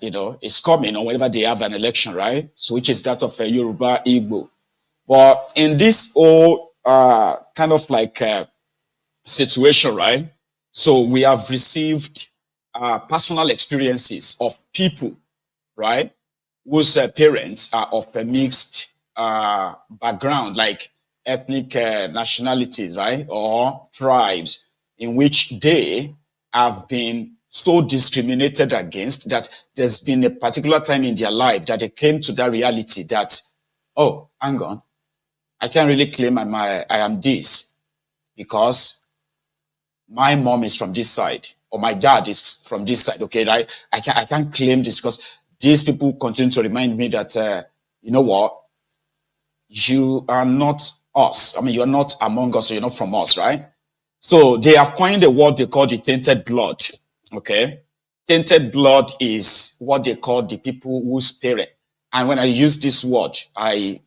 is coming, or whenever they have an election, right? So which is that of Yoruba Igbo. But in this whole kind of like situation, right? So we have received personal experiences of people, right, whose parents are of a mixed background, like ethnic nationalities, right, or tribes, in which they have been so discriminated against that there's been a particular time in their life that they came to that reality that, oh, hang on, I can't really claim I am this because my mom is from this side or my dad is from this side. Okay, right? I can't claim this because these people continue to remind me that you know what, you are not us. I mean, you're not among us, so you're not from us, right? So they have coined a word they call the tainted blood. Okay, tainted blood is what they call the people whose parent. And when I use this word, I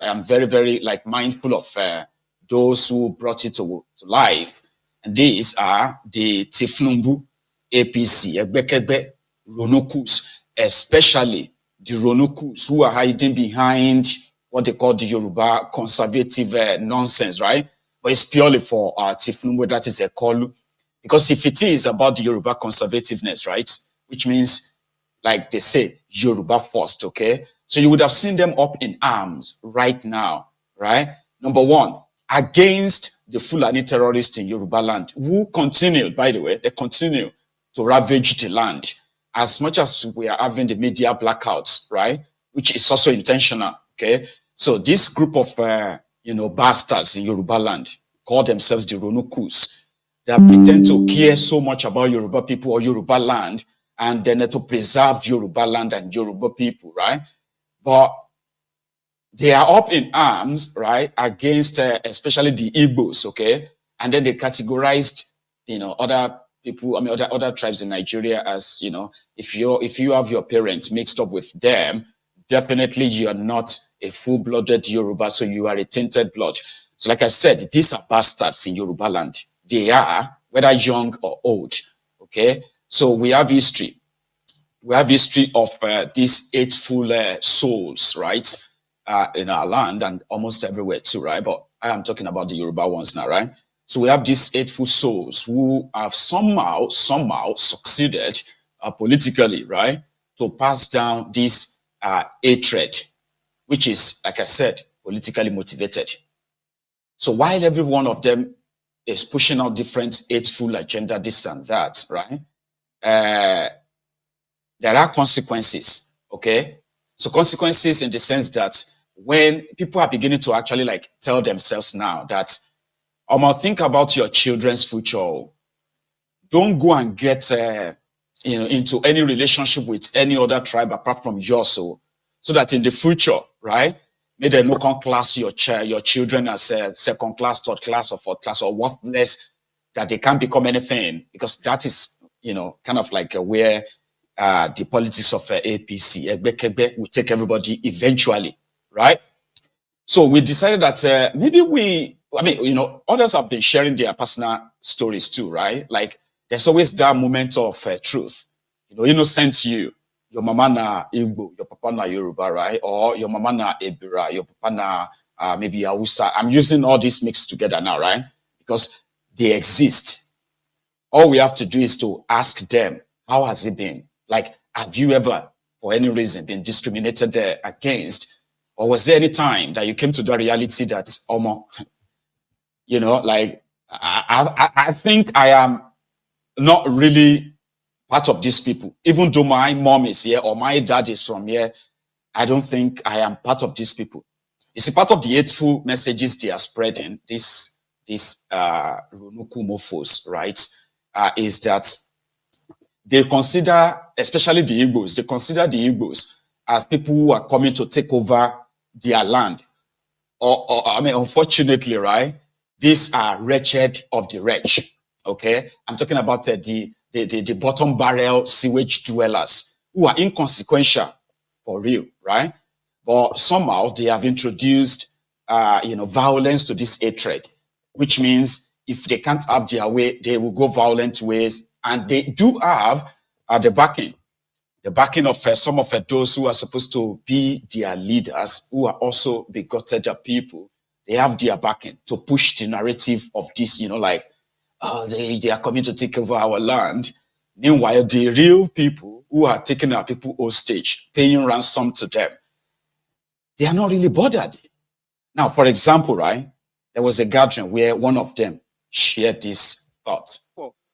am very, very like mindful of those who brought it to life. And these are the Tifnumbu, APC, Egbekebe, Ronukus, especially the Ronukus who are hiding behind what they call the Yoruba conservative nonsense, right? But it's purely for Tifnumbu, that is a call. Because if it is about the Yoruba conservativeness, right, which means, like they say, Yoruba first, okay? So you would have seen them up in arms right now, right? Number one, against the Fulani terrorists in Yoruba land, who continue, by the way, they continue to ravage the land. As much as we are having the media blackouts, right, which is also intentional, okay? So this group of, bastards in Yoruba land call themselves the Ronukus. They pretend to care so much about Yoruba people or Yoruba land, and then to preserve Yoruba land and Yoruba people, right? But they are up in arms, right, against especially the Igbos, okay? And then they categorized, other people, I mean, other tribes in Nigeria as, if you have your parents mixed up with them, definitely you are not a full-blooded Yoruba, so you are a tainted blood. So like I said, these are bastards in Yoruba land. They are, whether young or old, okay? So we have history. We have history of these hateful souls, right? In our land and almost everywhere too, right? But I am talking about the Yoruba ones now, right? So we have these hateful souls who have somehow succeeded politically, right? To pass down this hatred, which is, like I said, politically motivated. So while every one of them is pushing out different hateful agenda, this and that, right? There are consequences, okay? So consequences in the sense that when people are beginning to actually like tell themselves now that, think about your children's future. Don't go and get, into any relationship with any other tribe apart from yours, so that in the future, right? May they no come class your children as second class, third class, or fourth class, or worthless, that they can't become anything, because that is, kind of like where the politics of APC, Egbekebe, will take everybody eventually, right? So we decided that maybe others have been sharing their personal stories too, right? Like there's always that moment of truth. Innocent you. Your mama na Igbo, your papa na Yoruba, right? Or your mama na Ebira, your papa na maybe Hausa. I'm using all these mixed together now, right? Because they exist. All we have to do is to ask them, how has it been? Like, have you ever, for any reason, been discriminated against? Or was there any time that you came to the reality that, like, I think I am not really part of these people. Even though my mom is here or my dad is from here, I don't think I am part of these people. You see, part of the hateful messages they are spreading, these Ronukumofos, right, is that they consider, especially the Igbos, they consider the Igbos as people who are coming to take over their land. Unfortunately, right, these are wretched of the wretched, okay? I'm talking about the bottom barrel sewage dwellers who are inconsequential for real, right? But somehow they have introduced, violence to this hatred, which means if they can't have their way, they will go violent ways. And they do have the backing the backing of some of those who are supposed to be their leaders, who are also bigoted people, they have their backing to push the narrative of this, like, oh, they are coming to take over our land. Meanwhile, the real people who are taking our people hostage, paying ransom to them, they are not really bothered. Now, for example, right, there was a gathering where one of them shared this thought.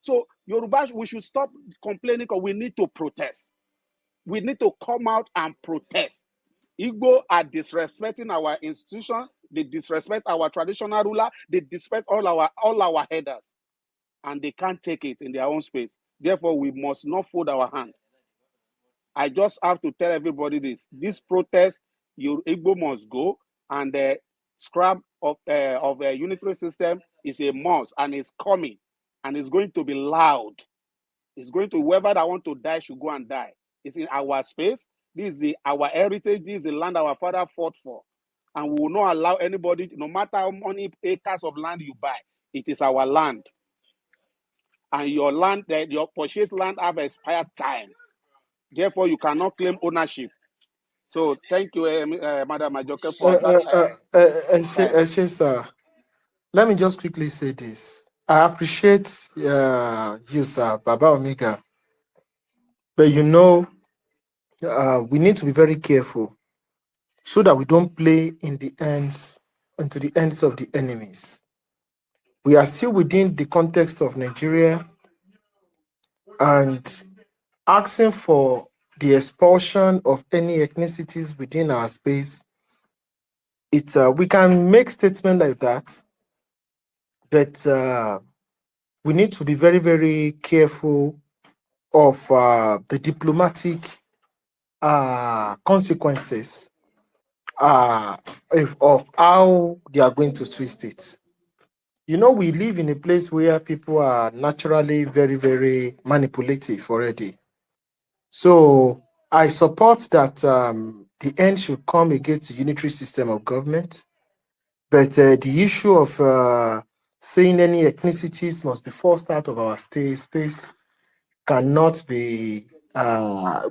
So, Yoruba, we should stop complaining because we need to protest. We need to come out and protest. Igbo are disrespecting our institution. They disrespect our traditional ruler. They disrespect all our headers. And they can't take it in their own space. Therefore, we must not fold our hand. I just have to tell everybody this. This protest, Igbo must go, and the scrap of a unitary system is a must, and it's coming, and it's going to be loud. It's going to, whoever that want to die should go and die. It's in our space. This is our heritage. This is the land our father fought for. And we will not allow anybody, no matter how many acres of land you buy, it is our land. And your land, your purchased land have expired time. Therefore, you cannot claim ownership. So thank you, Madam Majoke, for that. Sir, let me just quickly say this. I appreciate you, sir, Baba Omega. But we need to be very careful so that we don't play into the hands of the enemies. We are still within the context of Nigeria, and asking for the expulsion of any ethnicities within our space. We can make statements like that, but we need to be very, very careful of the diplomatic consequences of how they are going to twist it. We live in a place where people are naturally very, very manipulative already. So I support that the end should come against the unitary system of government. But the issue of saying any ethnicities must be forced out of our space cannot be.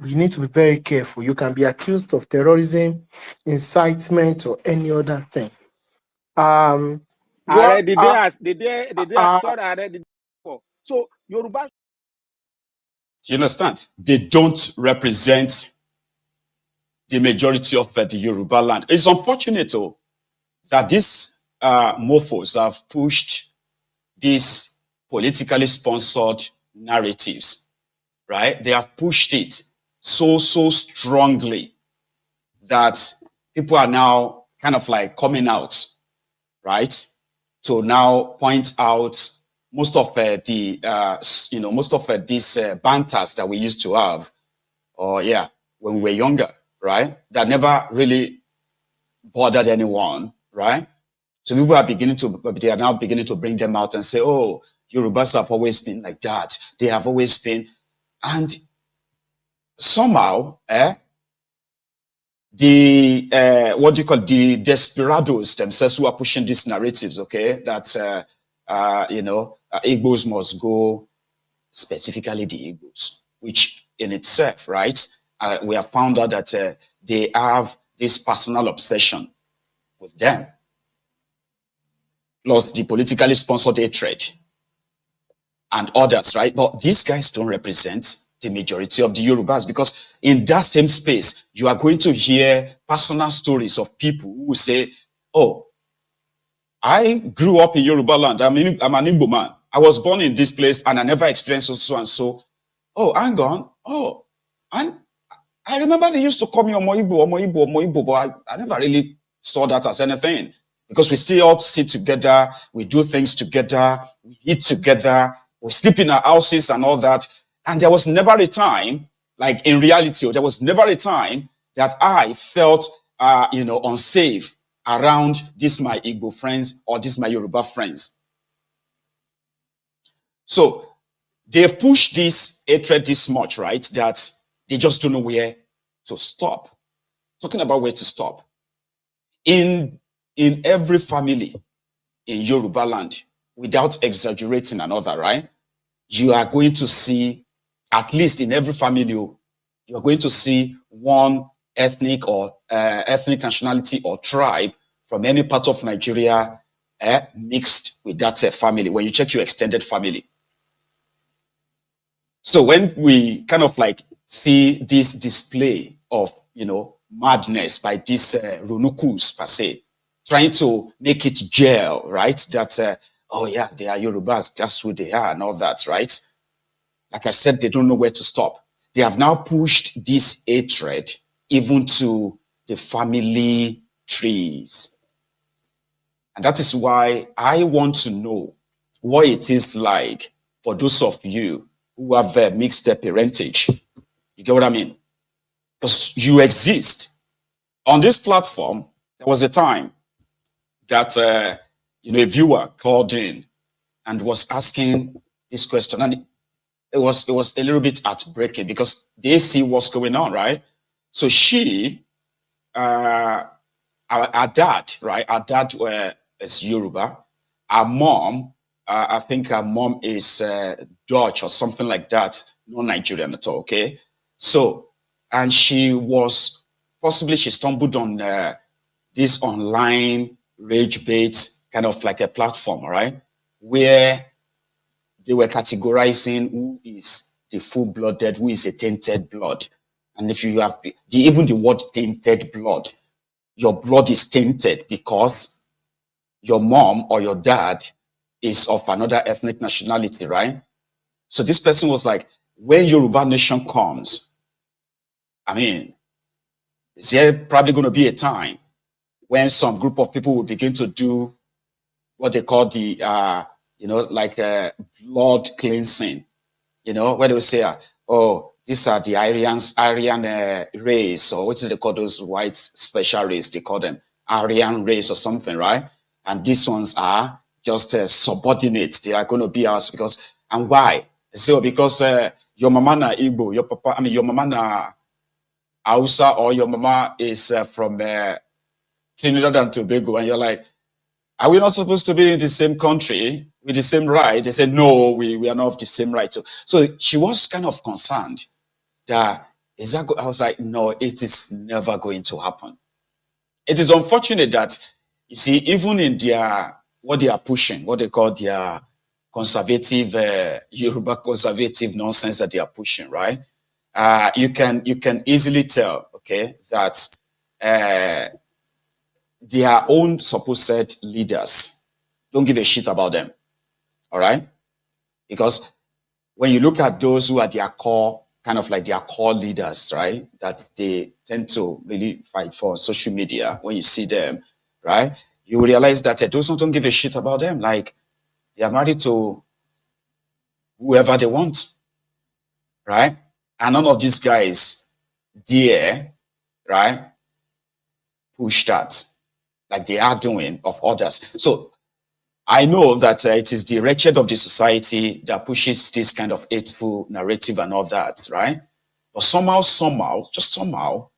We need to be very careful. You can be accused of terrorism, incitement, or any other thing. So Yoruba. Do you understand? They don't represent the majority of the Yoruba land. It's unfortunate, though, that these mofos have pushed these politically sponsored narratives, right? They have pushed it so strongly that people are now kind of like coming out, right? To now point out most of these banters that we used to have, when we were younger, right? That never really bothered anyone, right? So people they are now beginning to bring them out and say, oh, Yorubas have always been like that. They have always been. And somehow, the desperados themselves who are pushing these narratives, okay, that, Igbos must go, specifically the Igbos, which in itself, right, we have found out that they have this personal obsession with them, plus the politically sponsored hatred and others, right? But these guys don't represent the majority of the Yorubas, because in that same space, you are going to hear personal stories of people who say, oh, I grew up in Yoruba land. I'm an Igbo man. I was born in this place and I never experienced so and so. Oh, hang on. Oh, and I remember they used to call me Omo Igbo, but I never really saw that as anything, because we still all sit together, we do things together, we eat together, we sleep in our houses and all that. And there was never a time, like in reality, there was never a time that I felt, unsafe around these my Igbo friends or these my Yoruba friends. So they've pushed this hatred this much, right, that they just don't know where to stop. Talking about where to stop. In every family in Yoruba land, without exaggerating another, right, you are going to see, at least in every family, you're going to see one ethnic or ethnic nationality or tribe from any part of Nigeria mixed with that family when you check your extended family. So when we kind of like see this display of, madness by these Ronukus per se, trying to make it gel, right? That, oh yeah, they are Yorubas, that's who they are and all that, right? Like I said, they don't know where to stop. They have now pushed this hatred even to the family trees. And that is why I want to know what it is like for those of you who have mixed parentage. You get what I mean? Because you exist. On this platform, there was a time that a viewer called in and was asking this question, and it was a little bit heartbreaking because they see what's going on, right? So she, our dad, right? Our dad is Yoruba. Our mom, I think our mom is Dutch or something like that, not Nigerian at all. Okay, so and she stumbled on this online rage bait kind of like a platform, right? Where they were categorizing who is the full-blooded, who is a tainted blood. And if you have even the word tainted blood, your blood is tainted because your mom or your dad is of another ethnic nationality, right? So this person was like, when Yoruba nation comes, I mean, is there probably going to be a time when some group of people will begin to do what they call the, blood cleansing, where they will say, oh, these are the Aryan race, or what do they call those white special race? They call them Aryan race or something, right? And these ones are just subordinates. They are going to be ours because, and why? So because your mama na Igbo, your mama na Hausa, or your mama is from Trinidad and Tobago, and you're like, are we not supposed to be in the same country with the same right? They said, no, we are not of the same right. So she was kind of concerned that, I was like, no, it is never going to happen. It is unfortunate that, you see, even in what they are pushing, what they call their conservative, Yoruba conservative nonsense that they are pushing, right? You can easily tell, okay, that their own supposed leaders don't give a shit about them. All right? Because when you look at those who are their core, kind of like their core leaders, right, that they tend to really fight for social media, when you see them, right, you realize that those who don't give a shit about them, like they are married to whoever they want, right? And none of these guys dare, right, push that like they are doing of others. So I know that it is the wretched of the society that pushes this kind of hateful narrative and all that, right? But somehow, just somehow,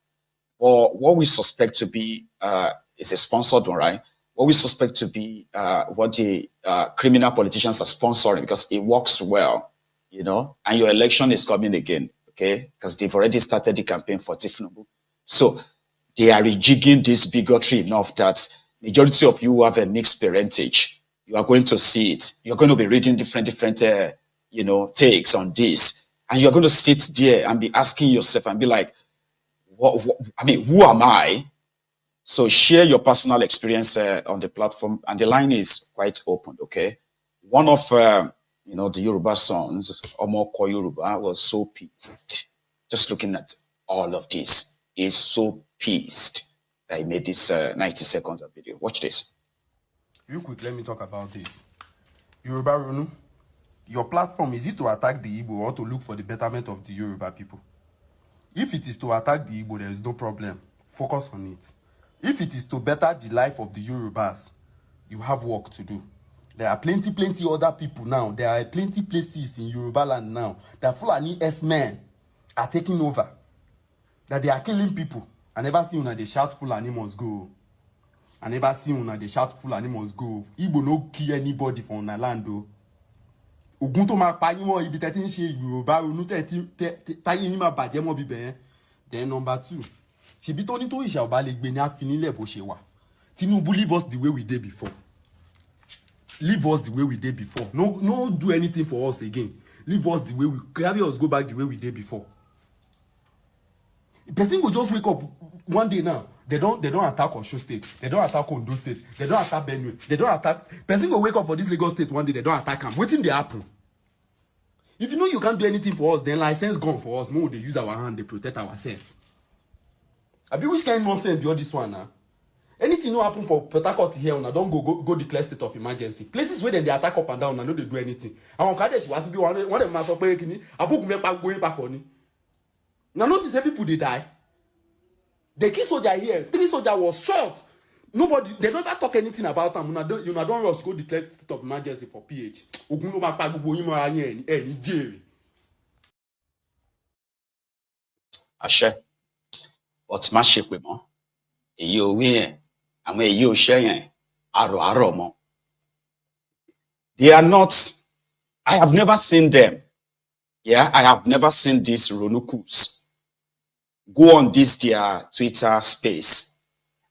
or what we suspect to be is a sponsored one, right? What we suspect to be what the criminal politicians are sponsoring, because it works well, and your election is coming again, okay? Because they've already started the campaign for Tinubu. So they are rejigging this bigotry enough that majority of you who have a mixed parentage, you are going to see it. You're going to be reading different takes on this. And you're going to sit there and be asking yourself and be like, who am I? So share your personal experience on the platform. And the line is quite open, okay? One of, the Yoruba sons, Omoko Yoruba, was so pissed. Just looking at all of this, he's so pissed that he made this 90 seconds of video. Watch this. Real quick, let me talk about this. Yoruba Ronu, your platform, is it to attack the Igbo or to look for the betterment of the Yoruba people? If it is to attack the Igbo, there is no problem. Focus on it. If it is to better the life of the Yorubas, you have work to do. There are plenty other people now. There are plenty places in Yoruba land now that Fulani S-men are taking over. That they are killing people. I never see when they shout Fulani must go. I never see when they shout Fulani must go. Igbo no kill anybody from una land though. Ogun tó máa pa yín mọ́ ibi tẹ́ ti ń ṣe Yorùbá ronú táyé yín máa bàjẹ́ mọ́ bíbẹ̀ yẹn. Then number 2, ṣebí tó ní tó ìṣà ọba lè gbé ní àfinilẹ̀ bó ṣe wà. Tinubu, leave us the way we did before. Leave us the way we did before. No do anything for us again. Leave us the way we carry us, go back the way we did before. Person will just wake up one day now. They don't attack Osun State. They don't attack Ondo State. They don't attack Benue. They don't attack. Person will wake up for this Lagos State one day. They don't attack them. Waiting they happen. If you know you can't do anything for us, then license gone for us. More they use our hand, they protect ourselves. I be which kind of nonsense be all this one now? Anything no happen for Port Harcourt here, una don't go declare state of emergency. Places where they attack up and down, and know they do anything. And on Kadesh was be one of them must pay kini. Abuk me pa going back on it. Now notice say people they die. The key soldier here, 3 soldiers was shot. Nobody, they never talk anything about them. You don't rush go declare state of emergency for PH. Ogun no back go yin mara yin ni jere. Àṣẹ. But má ṣe pé mọ́. Èyí ò wí yẹn, àwọn èyí ò ṣẹ́ yẹn, àrò mọ́. They are not, I have never seen them. Yeah, I have never seen these Ronukus go on this their Twitter space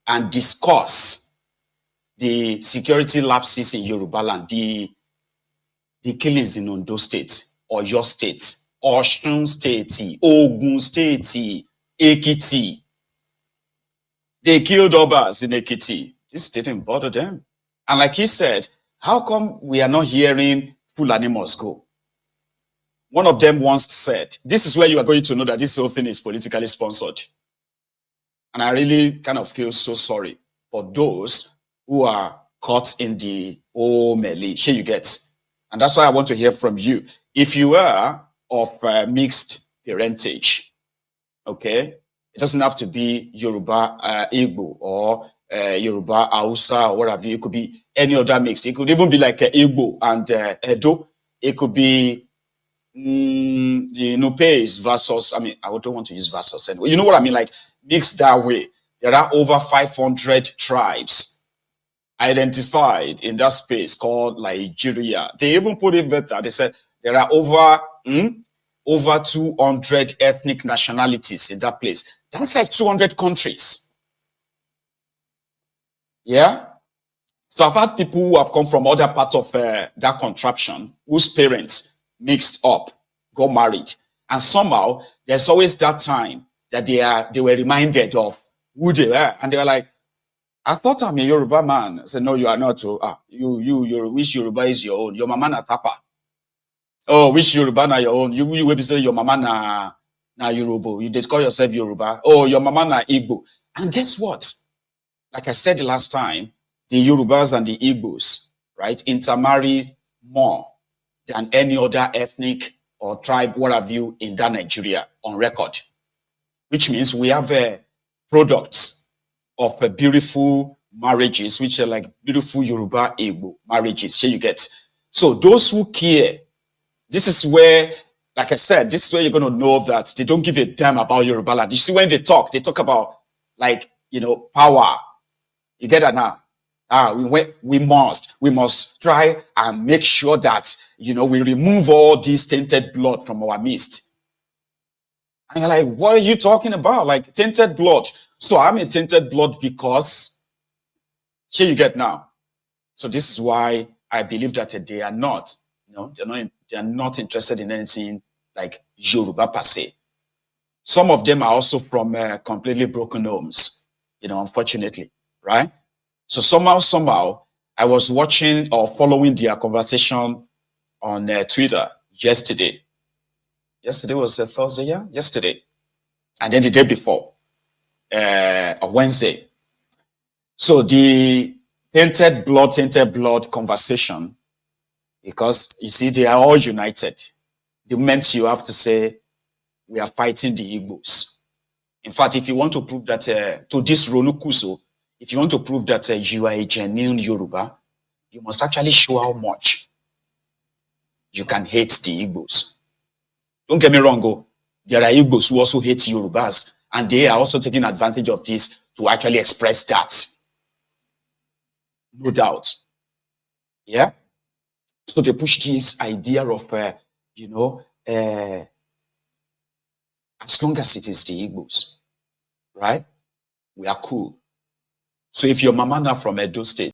and discuss the security lapses in Yoruba land, the killings in Ondo State, Oyo State, Osun State, Ogun State, Ekiti. They killed Obas in Ekiti. This didn't bother them. And like he said, how come we are not hearing Fulani must go? One of them once said, this is where you are going to know that this whole thing is politically sponsored. And I really kind of feel so sorry for those who are caught in the melee. Here you get. And that's why I want to hear from you. If you are of mixed parentage, okay, it doesn't have to be Yoruba Igbo or Yoruba Hausa or whatever. It could be any other mix. It could even be like Igbo and Edo. It could be the Nupes versus, I mean, I don't want to use versus anyway. You know what I mean? Like mixed that way. There are over 500 tribes identified in that space called Nigeria. They even put it better. They said there are over 200 ethnic nationalities in that place. That's like 200 countries. Yeah? So I've had people who have come from other parts of that contraption, whose parents mixed up, got married. And somehow, there's always that time that they were reminded of who they were. And they were like, I thought I'm a Yoruba man. I said, no, you are not. You which Yoruba is your own? Your mama na tapa. Oh, which Yoruba na your own? You will be saying your mama na Yoruba. You did call yourself Yoruba. Oh, your mama na Igbo. And guess what? Like I said the last time, the Yorubas and the Igbos, right, intermarry more than any other ethnic or tribe, what have you, in that Nigeria on record. Which means we have products of beautiful marriages, which are like beautiful Yoruba Igbo marriages. Here you get. So those who care, this is where, like I said, this is where you're going to know that they don't give a damn about Yoruba land. You see, when they talk about, like, you know, power. You get that now? We must try and make sure that, you know, we remove all this tainted blood from our midst. And you're like, what are you talking about? Like tainted blood. So I'm a tainted blood because here you get now. So this is why I believe that they are not, you know, they're not interested in anything like Yoruba per se. Some of them are also from completely broken homes, you know, unfortunately, right? So somehow, I was watching or following their conversation on Twitter yesterday. Yesterday was Thursday, yeah? Yesterday. And then the day before, on Wednesday. So the tainted blood conversation, because you see, they are all united. The moment you have to say, we are fighting the Igbos. In fact, if you want to prove that to this Ronu Kuso, if you want to prove that you are a genuine Yoruba, you must actually show how much you can hate the Igbos. Don't get me wrong, there are Igbos who also hate Yorubas, and they are also taking advantage of this to actually express that. No doubt. Yeah? So they push this idea of, you know, as long as it is the Igbos, right? We are cool. So if your mama now from Edo State